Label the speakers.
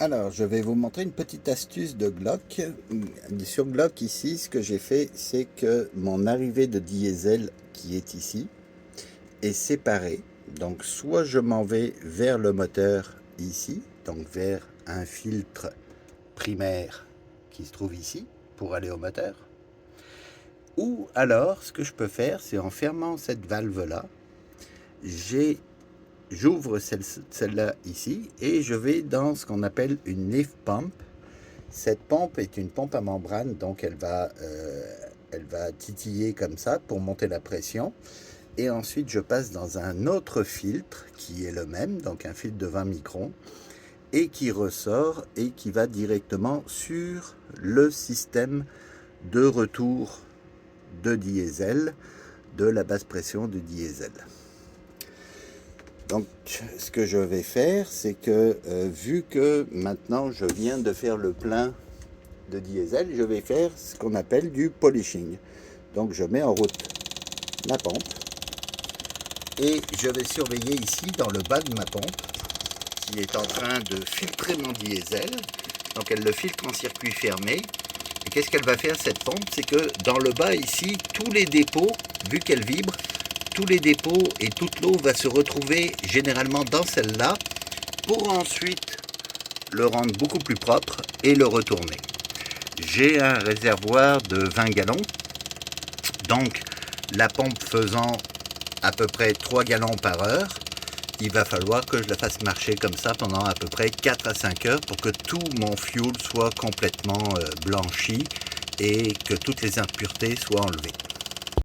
Speaker 1: Alors, je vais vous montrer une petite astuce de Glock. Sur Glock, ici, ce que j'ai fait, c'est que mon arrivée de diesel qui est ici est séparée. Donc, soit je m'en vais vers le moteur ici, donc vers un filtre primaire qui se trouve ici pour aller au moteur. Ou alors, ce que je peux faire, c'est en fermant cette valve-là, j'ouvre celle-là ici et je vais dans ce qu'on appelle une lift pump. Cette pompe est une pompe à membrane, donc elle va titiller comme ça pour monter la pression. Et ensuite, je passe dans un autre filtre qui est le même, donc un filtre de 20 microns, et qui ressort et qui va directement sur le système de retour de diesel, de la basse pression de diesel. Donc, ce que je vais faire, c'est que vu que maintenant je viens de faire le plein de diesel, je vais faire ce qu'on appelle du polishing. Donc, je mets en route ma pompe et je vais surveiller ici dans le bas de ma pompe qui est en train de filtrer mon diesel. Donc, elle le filtre en circuit fermé. Et qu'est-ce qu'elle va faire cette pompe? C'est que dans le bas ici, tous les dépôts, vu qu'elle vibre, tous les dépôts et toute l'eau va se retrouver généralement dans celle-là pour ensuite le rendre beaucoup plus propre et le retourner. J'ai un réservoir de 20 gallons, donc la pompe faisant à peu près 3 gallons par heure, il va falloir que je la fasse marcher comme ça pendant à peu près 4 à 5 heures pour que tout mon fuel soit complètement blanchi et que toutes les impuretés soient enlevées.